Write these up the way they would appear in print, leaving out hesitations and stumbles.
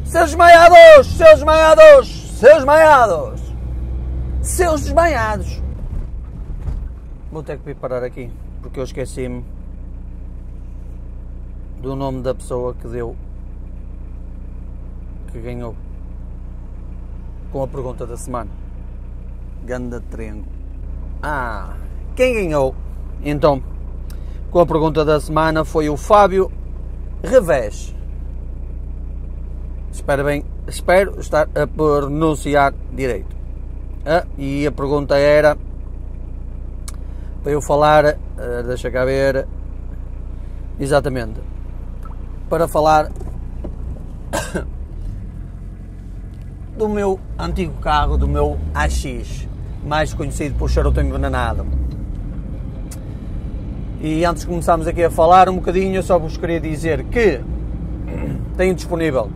Seus desmaiados! Seus desmaiados! Seus desmaiados! Seus desmaiados! Vou ter que vir parar aqui, porque eu esqueci-me do nome da pessoa que ganhou com a pergunta da semana. Ganda triângulo. Quem ganhou então com a pergunta da semana foi o Fábio Revés. Espero estar a pronunciar direito. E a pergunta era para eu falar, deixa cá ver, exatamente, para falar do meu antigo carro, do meu AX, mais conhecido por charuto envenenado. E antes de começarmos aqui a falar um bocadinho, eu só vos queria dizer que tenho disponível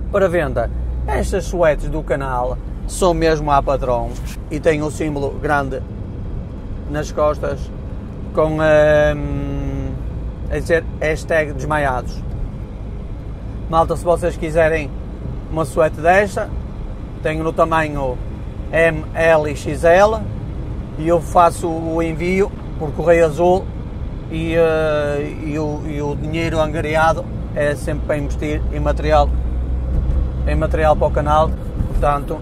para venda estas suetes do canal, são mesmo à padrão e tem um símbolo grande nas costas com a dizer hashtag desmaiados. Malta, se vocês quiserem uma suete desta, tenho no tamanho M, L e XL e eu faço o envio por correio azul e o dinheiro angariado é sempre para investir em material para o canal. Portanto,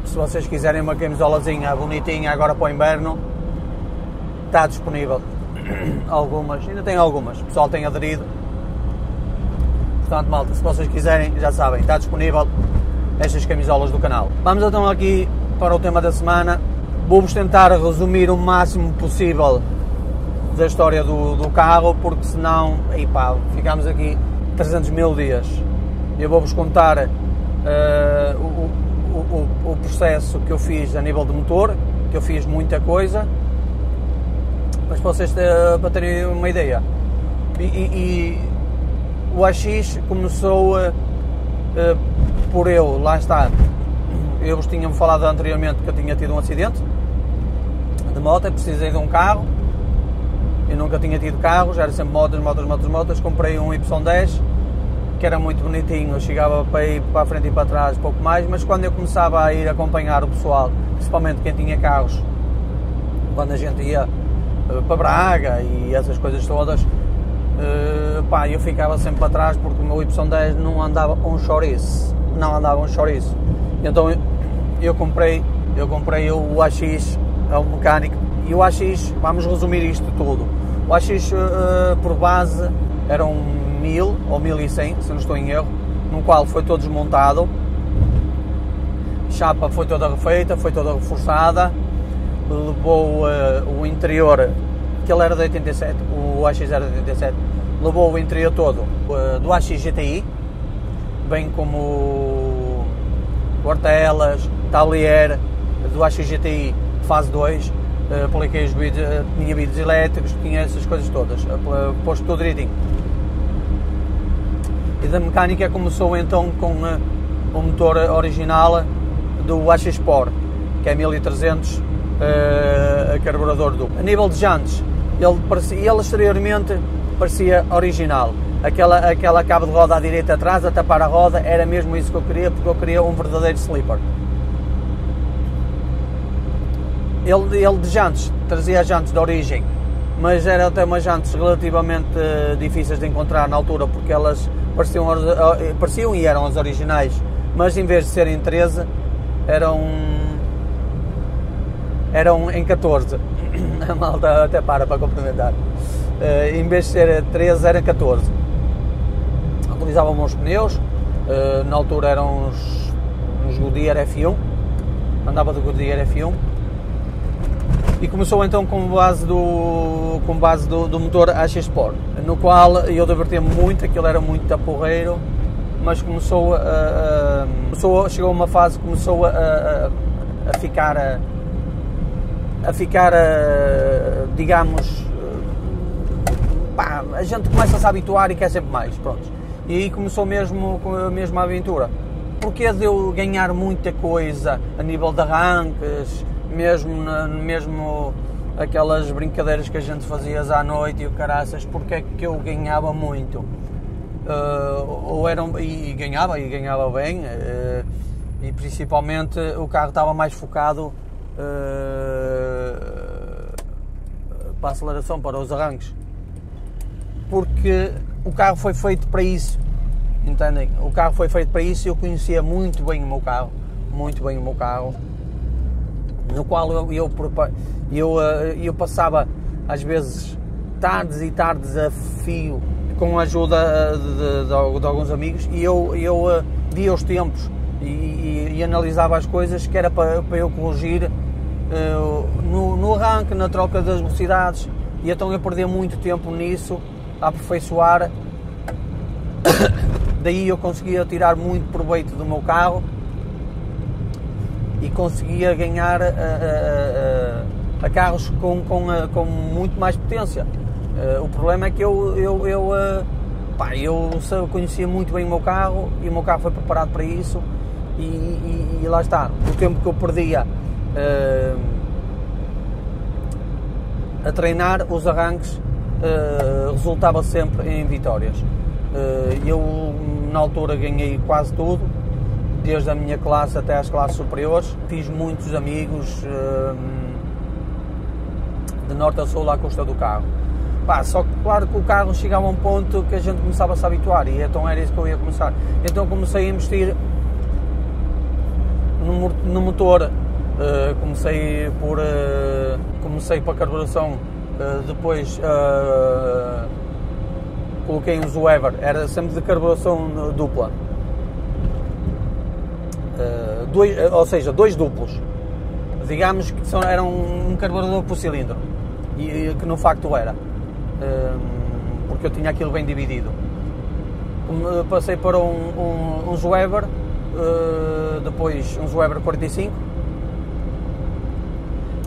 se vocês quiserem uma camisolazinha bonitinha agora para o inverno, está disponível. Ainda tem algumas, o pessoal tem aderido. Portanto, malta, se vocês quiserem, já sabem, está disponível estas camisolas do canal. Vamos então aqui para o tema da semana. Vou-vos tentar resumir o máximo possível da história do carro, porque senão, ficamos aqui 300 mil dias. Eu vou-vos contar o processo que eu fiz a nível de motor, que eu fiz muita coisa, mas para vocês para terem uma ideia. O AX começou por lá está, eu vos tinha falado anteriormente que eu tinha tido um acidente de moto, precisei de um carro, eu nunca tinha tido carros, era sempre motos, comprei um Y10, que era muito bonitinho, eu chegava para ir para a frente e para trás, pouco mais, mas quando eu começava a ir acompanhar o pessoal, principalmente quem tinha carros, quando a gente ia para Braga e essas coisas todas, eu ficava sempre para trás porque o meu Y10 não andava um chouriço. Então eu comprei o AX ao mecânico, e o AX, vamos resumir isto tudo. O AX por base era um 1000 ou 1100, se não estou em erro, no qual foi todo desmontado, chapa foi toda refeita, foi toda reforçada, levou o interior, que ele era de 87, o AX era de 87, levou o interior todo do AX GTI, bem como portelas, tablier do AX GTI fase 2, apliquei os vidros, tinha vidros elétricos, tinha essas coisas todas, posto tudo direitinho. E da mecânica começou então com o motor original do AX Sport, que é 1300 carburador duplo. A nível de jantes, ele exteriormente parecia original. Aquela cabo de roda à direita atrás a tapar a roda, era mesmo isso que eu queria, porque eu queria um verdadeiro slipper. Ele de jantes, trazia jantes de origem, mas eram até umas jantes relativamente difíceis de encontrar na altura, porque elas pareciam e eram as originais, mas em vez de serem 13, eram em 14. A malta até para complementar. Em vez de ser 13, eram 14. Utilizavam bons pneus, na altura eram uns Goodyear F1, andava de Goodyear F1, e começou então com base do motor AX Sport, no qual eu divertia-me muito, aquilo era muito aporreiro, mas chegou a uma fase que começou a ficar, digamos, a gente começa a se habituar e quer sempre mais, pronto. E aí começou mesmo a aventura. Porque de eu ganhar muita coisa a nível de arranques, mesmo aquelas brincadeiras que a gente fazia à noite e o caraças, porque é que eu ganhava muito? e ganhava bem, e principalmente o carro estava mais focado para a aceleração, para os arranques, porque o carro foi feito para isso, entendem? O carro foi feito para isso e eu conhecia muito bem o meu carro, no qual eu passava às vezes tardes e tardes a fio com a ajuda de alguns amigos, e eu via os tempos e analisava as coisas que era para eu corrigir no arranque, na troca das velocidades, e então eu perdia muito tempo nisso a aperfeiçoar. Daí eu conseguia tirar muito proveito do meu carro e conseguia ganhar a carros com muito mais potência. O problema é que eu conhecia muito bem o meu carro, e o meu carro foi preparado para isso, e lá está, o tempo que eu perdia a treinar os arranques resultava sempre em vitórias. Eu na altura ganhei quase tudo, desde a minha classe até às classes superiores, fiz muitos amigos de norte a sul à custa do carro. Só que claro que o carro chegava a um ponto que a gente começava a se habituar, e então era isso que eu ia começar. Então comecei a investir no motor, comecei para a carburação, depois coloquei um Weber, era sempre de carburação dupla, dois duplos, digamos que eram um carburador por cilindro, e que no facto era, porque eu tinha aquilo bem dividido. Passei para um Weber, depois um Weber 45,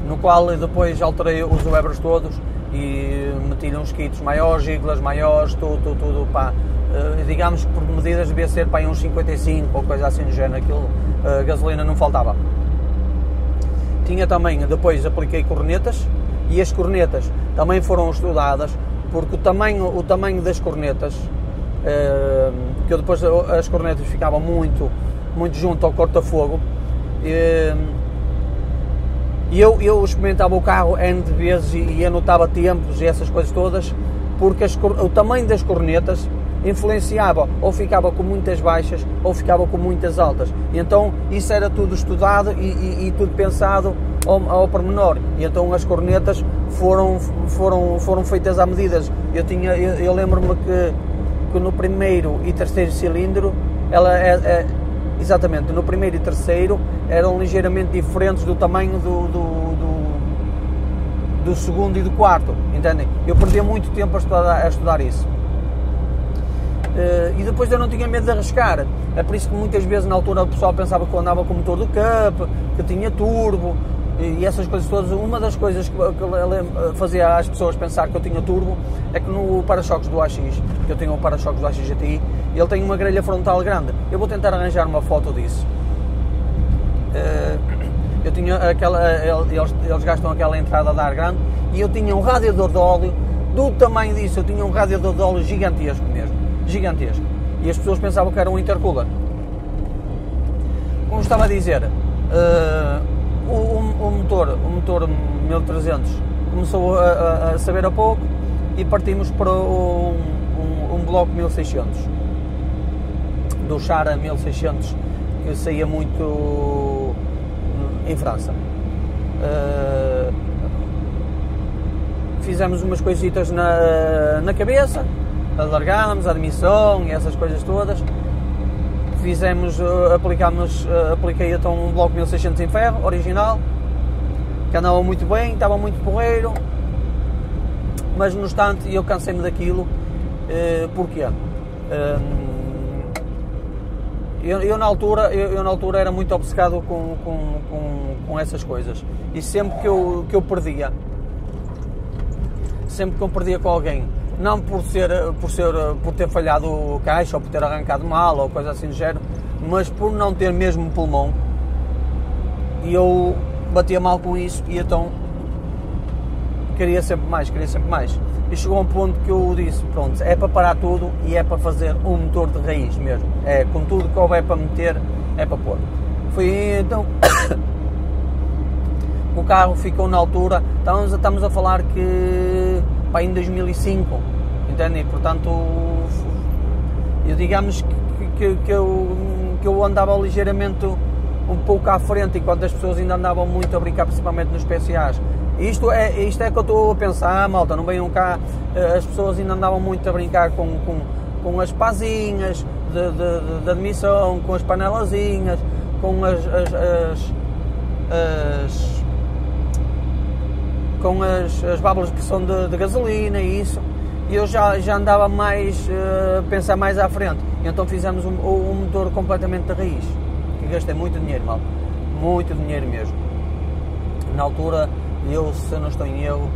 no qual depois alterei os Webers todos e meti-lhe uns kits maiores, giglas maiores, tudo pá. Digamos que por medidas devia ser para uns 55 ou coisa assim do género, aquilo, gasolina não faltava. Tinha também, depois apliquei cornetas, e as cornetas também foram estudadas, porque o tamanho das cornetas, que eu depois as cornetas ficavam muito junto ao corta-fogo, e eu experimentava o carro N de vezes e anotava tempos e essas coisas todas, porque o tamanho das cornetas influenciava, ou ficava com muitas baixas ou ficava com muitas altas, e então isso era tudo estudado e tudo pensado ao pormenor, e então as cornetas foram feitas à medida. Eu lembro-me que no primeiro e terceiro cilindro, exatamente, no primeiro e terceiro eram ligeiramente diferentes do tamanho do segundo e do quarto, entendem? Eu perdia muito tempo a estudar isso. E depois eu não tinha medo de arriscar, é por isso que muitas vezes na altura o pessoal pensava que eu andava com o motor do Cup, que tinha turbo e essas coisas todas. Uma das coisas que fazia as pessoas pensar que eu tinha turbo é que no para-choques do AX, que eu tenho um para-choques do AX GTI, ele tem uma grelha frontal grande. Eu vou tentar arranjar uma foto disso. Eu tinha eles gastam aquela entrada de ar grande, e eu tinha um radiador de óleo do tamanho disso. Eu tinha um radiador de óleo gigantesco mesmo, gigantesco, e as pessoas pensavam que era um intercooler. Como estava a dizer, o motor 1300 começou a saber a pouco, e partimos para um bloco 1600 do Chara 1600, que saía muito em França. Fizemos umas coisitas na cabeça, alargámos a admissão e essas coisas todas. Apliquei então um bloco 1600 em ferro, original, que andava muito bem, estava muito porreiro, mas no instante eu cansei-me daquilo. Porquê? Eu na altura era muito obcecado com essas coisas, e sempre que eu perdia com alguém, não por ter falhado o caixa, ou por ter arrancado mal ou coisa assim do género, mas por não ter mesmo pulmão, e eu batia mal com isso, e então queria sempre mais. e chegou a um ponto que eu disse, pronto, é para parar tudo e é para fazer um motor de raiz mesmo, é com tudo que houver para meter, é para pôr. Foi então, o carro ficou na altura, estamos a falar que pá, em 2005, entende? E, portanto, eu digamos que eu andava ligeiramente um pouco à frente, enquanto as pessoas ainda andavam muito a brincar, principalmente nos PCAs. Isto é que eu estou a pensar, malta, não venham cá, as pessoas ainda andavam muito a brincar com as pazinhas de admissão, com as panelazinhas, com as válvulas de pressão de gasolina e isso, e eu já andava mais a pensar mais à frente, e então fizemos um motor completamente de raiz, que gastei muito dinheiro, malta, muito dinheiro mesmo. Na altura, eu, se não estou em erro,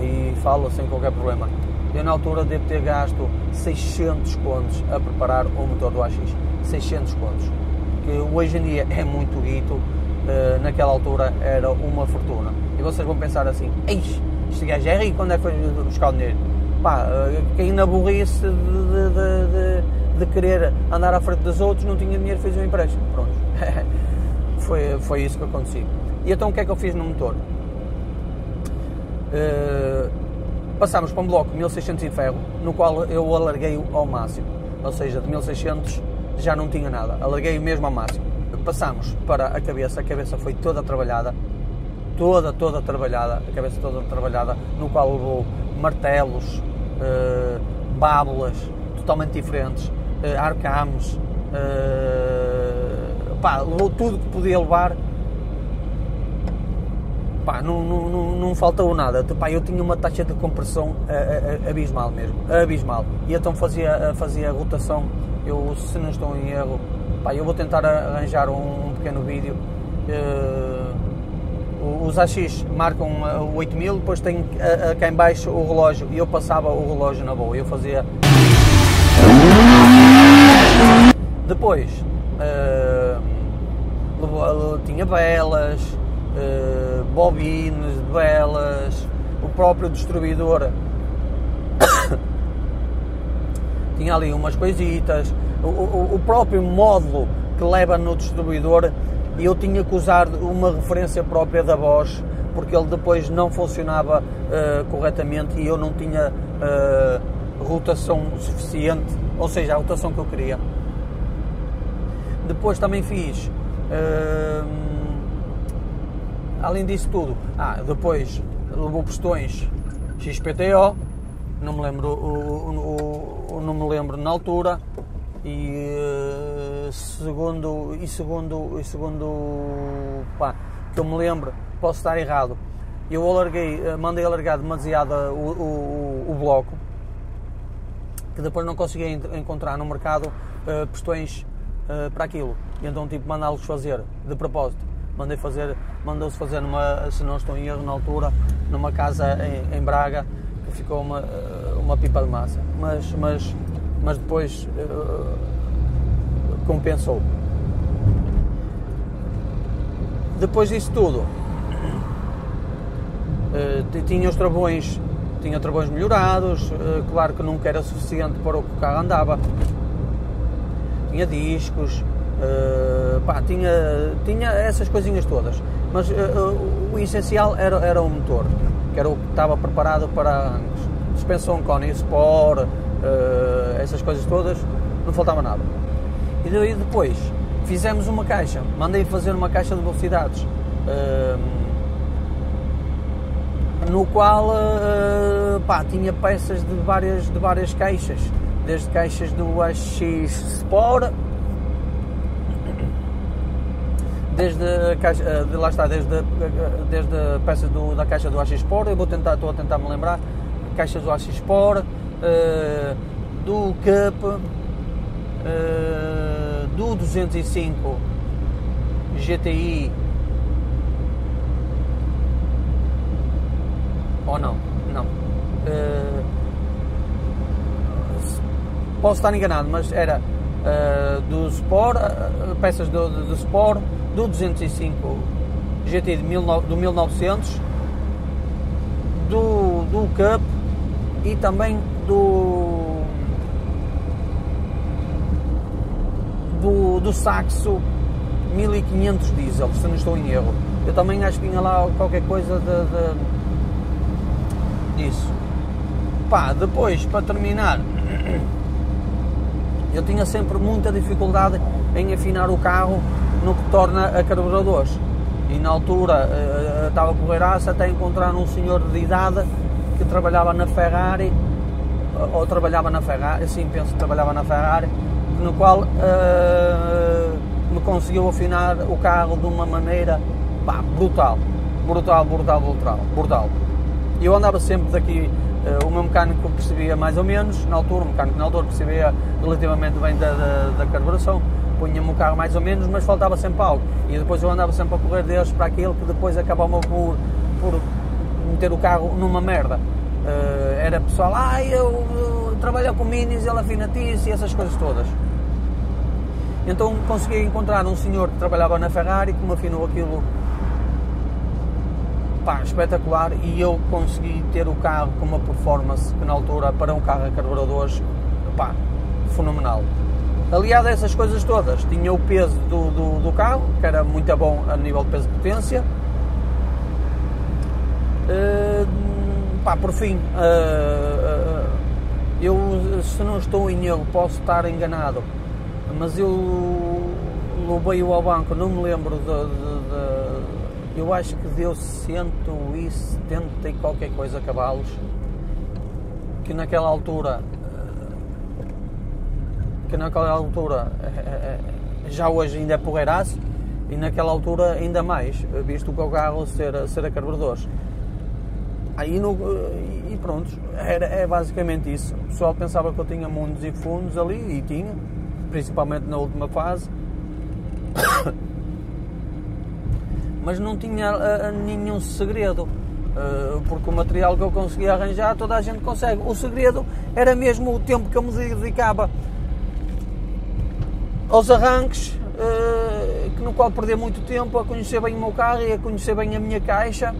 e falo sem qualquer problema, eu na altura devo ter gasto 600 contos a preparar o motor do AX, 600 contos, que hoje em dia é muito guito, naquela altura era uma fortuna. E vocês vão pensar assim, este gajo é rico, onde é que foi buscar o dinheiro? Quem na burrice de querer andar à frente dos outros, não tinha dinheiro, fez um empréstimo, pronto. foi isso que aconteceu. E então o que é que eu fiz no motor? Passámos para um bloco 1600 em ferro, no qual eu alarguei-o ao máximo, ou seja, de 1600 já não tinha nada, alarguei-o mesmo ao máximo. Passámos para a cabeça foi toda trabalhada, toda trabalhada, a cabeça toda trabalhada, no qual levou martelos, bábulas totalmente diferentes, arcames, levou tudo que podia levar. Não faltou nada. Eu tinha uma taxa de compressão abismal mesmo, abismal. E então fazia a rotação. Eu, se não estou em erro, eu vou tentar arranjar um pequeno vídeo. Os AX marcam 8000, depois tem cá em baixo o relógio, e eu passava o relógio na boa. Eu fazia. Depois tinha velas, bobines, velas, o próprio distribuidor tinha ali umas coisitas, o próprio módulo que leva no distribuidor, e eu tinha que usar uma referência própria da Bosch, porque ele depois não funcionava corretamente e eu não tinha rotação suficiente, ou seja, a rotação que eu queria. Depois também fiz, além disso tudo, depois levou pistões XPTO, não me lembro na altura, e segundo que eu me lembro, posso estar errado, eu mandei alargar demasiado o bloco, que depois não conseguia encontrar no mercado pistões para aquilo, e então tive que mandá-los fazer de propósito. Mandou-se fazer se não estou em erro na altura, numa casa em Braga, que ficou uma pipa de massa, mas depois compensou. Depois disso tudo, tinha os travões melhorados, claro que nunca era suficiente para o que o carro andava, tinha discos, tinha essas coisinhas todas, mas o essencial era o motor, que era o que estava preparado para suspensão Konin Sport, essas coisas todas, não faltava nada. E daí depois fizemos uma caixa, mandei fazer uma caixa de velocidades, no qual tinha peças de várias caixas, desde caixas do AX Sport, desde peças da caixa do AX Sport, estou a tentar me lembrar, caixas do AX Sport, do Cup, do 205 GTI, ou não, posso estar enganado, mas era do Sport, peças do Sport, do 205 GTI do 1900, do Cup, e também do Saxo 1500 diesel, se não estou em erro. Eu também acho que tinha lá qualquer coisa disso. Pá, depois, para terminar, eu tinha sempre muita dificuldade em afinar o carro no que torna a carburadores. E na altura estava a correr-aço até encontrar um senhor de idade que trabalhava na Ferrari, ou trabalhava na Ferrari, sim, penso que trabalhava na Ferrari, no qual me conseguiu afinar o carro de uma maneira, pá, brutal. E eu andava sempre daqui, o meu mecânico percebia mais ou menos, na altura, o mecânico na altura percebia relativamente bem da carburação, punha-me o carro mais ou menos, mas faltava sempre algo. E depois eu andava sempre a correr deles para aquele que depois acabava por meter o carro numa merda. Era pessoal, eu trabalho com minis, ele afina-te isso e essas coisas todas. Então consegui encontrar um senhor que trabalhava na Ferrari que me afinou aquilo, pá, espetacular, e eu consegui ter o carro com uma performance que na altura para um carro a carburadores, pá, fenomenal. Aliado a essas coisas todas, tinha o peso do carro, que era muito bom a nível de peso de potência. Pá, por fim, eu, se não estou em erro, posso estar enganado, mas eu levei-o ao banco, não me lembro eu acho que deu 170 e qualquer coisa cavalos, que naquela altura já hoje ainda é porreiraço, e naquela altura ainda mais, visto que o carro ser a carburadores. E pronto, é basicamente isso. O pessoal pensava que eu tinha mundos e fundos ali, e tinha, principalmente na última fase, mas não tinha nenhum segredo, porque o material que eu conseguia arranjar toda a gente consegue. O segredo era mesmo o tempo que eu me dedicava aos arranques, no qual perdi muito tempo a conhecer bem o meu carro e a conhecer bem a minha caixa.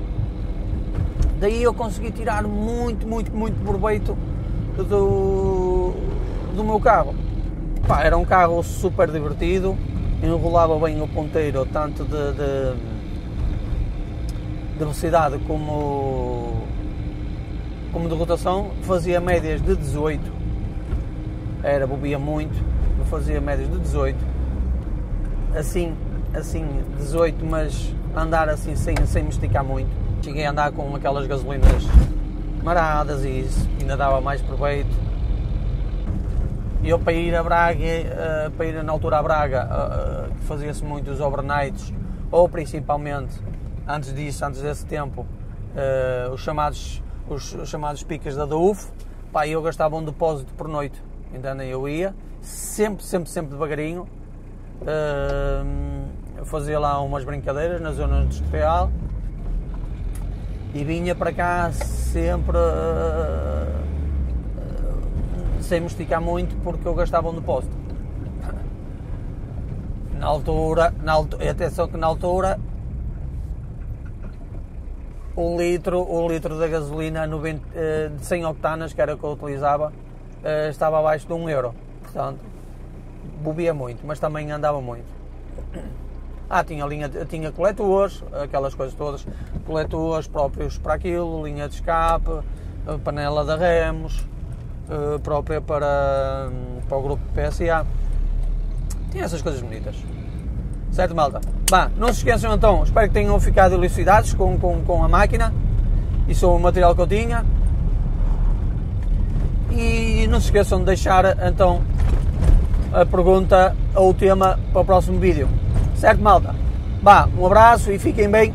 Daí eu consegui tirar muito proveito do meu carro. Pá, era um carro super divertido, enrolava bem o ponteiro, tanto de velocidade como de rotação, fazia médias de 18, bebia muito, fazia médias de 18, assim 18, mas andar assim sem me esticar muito. Cheguei a andar com aquelas gasolinas maradas e isso ainda dava mais proveito. E eu para ir a Braga, na altura a Braga, fazia-se muitos overnights, ou principalmente, antes desse tempo, os chamados picas da UF, pá, eu gastava um depósito por noite, entendem? Eu ia, sempre devagarinho, fazia lá umas brincadeiras na zona industrial, e vinha para cá sempre sem me esticar muito, porque eu gastava um depósito. Atenção que na altura o litro da gasolina de 100 octanas, que era o que eu utilizava, estava abaixo de 1 euro. Portanto, bebia muito, mas também andava muito. Tinha coletores, aquelas coisas todas, coletores próprios para aquilo, linha de escape, panela de remos, própria para o grupo PSA. Tinha essas coisas bonitas. Certo, malta? Bah, não se esqueçam então, espero que tenham ficado elucidados com a máquina e sobre o material que eu tinha. E não se esqueçam de deixar então a pergunta ou o tema para o próximo vídeo. Certo, malta? Bah, um abraço e fiquem bem.